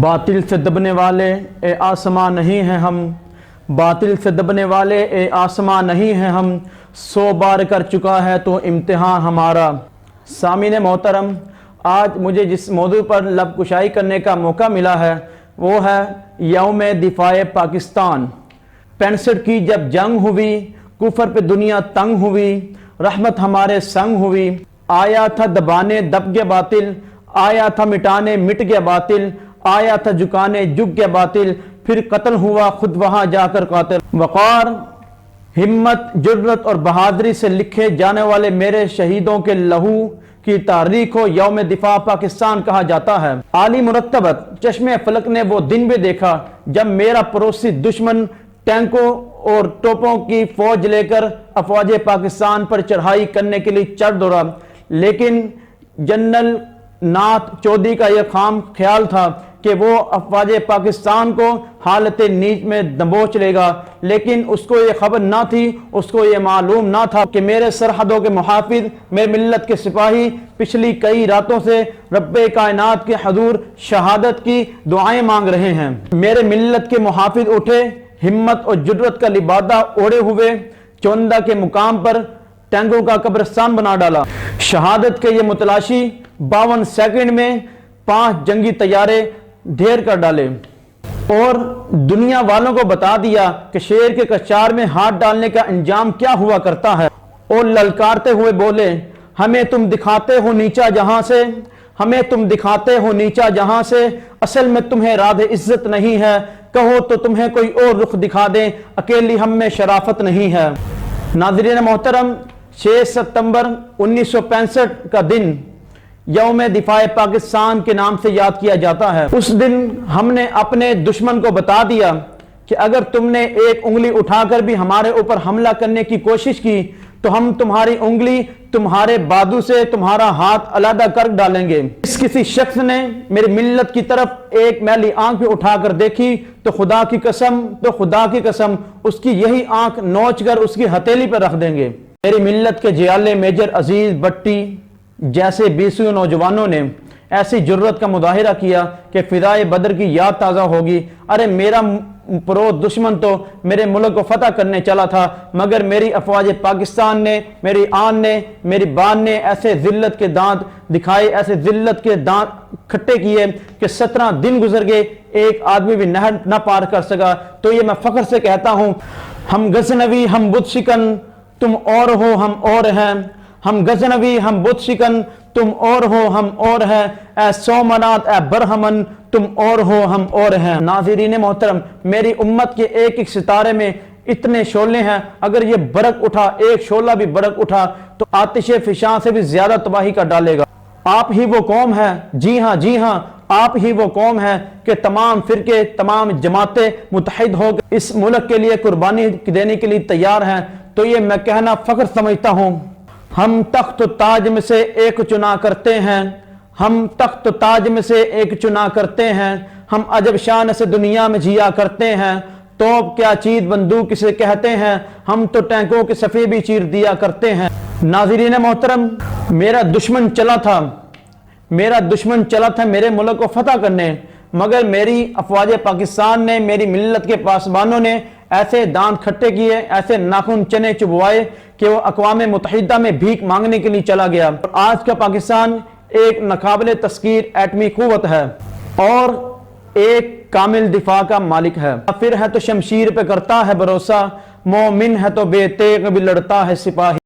باطل سے دبنے والے اے آسماں نہیں ہیں ہم، باطل سے دبنے والے اے آسماں نہیں ہیں ہم، 100 بار کر چکا ہے تو امتحان ہمارا۔ سامعین محترم، آج مجھے جس موضوع پر لب کشائی کرنے کا موقع ملا ہے وہ ہے یوم دفاع پاکستان۔ 65 کی جب جنگ ہوئی، کفر پہ دنیا تنگ ہوئی، رحمت ہمارے سنگ ہوئی، آیا تھا دبانے دب گیا باطل، آیا تھا مٹانے مٹ گیا باطل، آیا تھا جھکانے جھک گیا باطل، پھر قتل ہوا خود وہاں جا کر قاتل۔ وقار، ہمت، جرت اور بہادری سے لکھے جانے والے میرے شہیدوں کے لہو کی تاریخ کو یوم دفاع پاکستان کہا جاتا ہے۔ عالی مرتبت چشم فلک نے وہ دن بھی دیکھا جب میرا پڑوسی دشمن ٹینکوں اور توپوں کی فوج لے کر افواج پاکستان پر چڑھائی کرنے کے لیے چڑھ دوڑا، لیکن جنرل ناتھ چودھری کا یہ خام خیال تھا کہ وہ افواج پاکستان کو حالت نیچ میں دبوچ لے گا، لیکن اس کو یہ خبر نہ تھی، اس کو یہ معلوم نہ تھا کہ میرے سرحدوں کے محافظ، میرے ملت کے سپاہی پچھلی کئی راتوں سے رب کائنات کے حضور شہادت کی دعائیں مانگ رہے ہیں۔ میرے ملت کے محافظ اٹھے، ہمت اور جرت کا لبادہ اوڑے ہوئے چوندہ کے مقام پر ٹینکوں کا قبرستان بنا ڈالا۔ شہادت کے یہ متلاشی 52 سیکنڈ میں 5 جنگی طیارے ڈھیر کر ڈالے اور دنیا والوں کو بتا دیا کہ شیر کے کچار میں ہاتھ ڈالنے کا انجام کیا ہوا کرتا ہے، اور للکارتے ہوئے بولے، ہمیں تم دکھاتے ہو نیچا جہاں سے، ہمیں تم دکھاتے ہو نیچا جہاں سے، اصل میں تمہیں راہ عزت نہیں ہے، کہو تو تمہیں کوئی اور رخ دکھا دیں، اکیلی ہم میں شرافت نہیں ہے۔ ناظرین محترم، 6 ستمبر 1965 کا دن یوم دفاع پاکستان کے نام سے یاد کیا جاتا ہے۔ اس دن ہم نے اپنے دشمن کو بتا دیا کہ اگر تم نے ایک انگلی اٹھا کر بھی ہمارے اوپر حملہ کرنے کی کوشش کی تو ہم تمہاری انگلی تمہارے بازو سے تمہارا ہاتھ علیحدہ کر ڈالیں گے۔ اس کسی شخص نے میری ملت کی طرف ایک میلی آنکھ بھی اٹھا کر دیکھی تو خدا کی قسم اس کی یہی آنکھ نوچ کر اس کی ہتھیلی پر رکھ دیں گے۔ میری ملت کے جیالے میجر عزیز بٹی جیسے 20 نوجوانوں نے ایسی جرت کا مظاہرہ کیا کہ فدائے بدر کی یاد تازہ ہوگی۔ ارے میرا پرو دشمن تو میرے ملک کو فتح کرنے چلا تھا، مگر میری افواج پاکستان نے، میری آن نے، میری بان نے ایسے ذلت کے دانت دکھائے، ایسے ذلت کے دانت کھٹے کیے کہ 17 دن گزر گئے، ایک آدمی بھی نہر نہ پار کر سکا۔ تو یہ میں فخر سے کہتا ہوں، ہم غزنوی ہم بت شکن تم اور ہو ہم اور ہیں، ہم غزنوی ہم بت شکن تم اور ہو ہم اور ہیں، اے سومنات اے برہمن تم اور ہو ہم اور ہیں۔ ناظرین محترم، میری امت کے ایک ایک ستارے میں اتنے شعلے ہیں، اگر یہ برق اٹھا، ایک شعلہ بھی برق اٹھا تو آتش فشاں سے بھی زیادہ تباہی کا ڈالے گا۔ آپ ہی وہ قوم ہے، جی ہاں آپ ہی وہ قوم ہے کہ تمام فرقے، تمام جماعتیں متحد ہو کر اس ملک کے لیے قربانی دینے کے لیے تیار ہیں۔ تو یہ میں کہنا فخر سمجھتا ہوں، ہم تخت و تاج میں سے ایک چنا کرتے ہیں، ہم تخت و تاج میں سے ایک چنا کرتے ہیں، ہم عجب شان سے دنیا میں جیا کرتے ہیں، توپ کیا چیز بندوق کسے کہتے ہیں، ہم تو ٹینکوں کے صفے بھی چیر دیا کرتے ہیں۔ ناظرین محترم، میرا دشمن چلا تھا میرے ملک کو فتح کرنے، مگر میری افواج پاکستان نے، میری ملت کے پاسبانوں نے ایسے دانت کھٹے کیے، ایسے ناخن چنے چبوائے کہ وہ اقوام متحدہ میں بھیک مانگنے کے لیے چلا گیا۔ اور آج کا پاکستان ایک ناقابل تسخیر ایٹمی قوت ہے اور ایک کامل دفاع کا مالک ہے۔ کافر ہے تو شمشیر پہ کرتا ہے بھروسہ، مومن ہے تو بے تیغ بھی لڑتا ہے سپاہی۔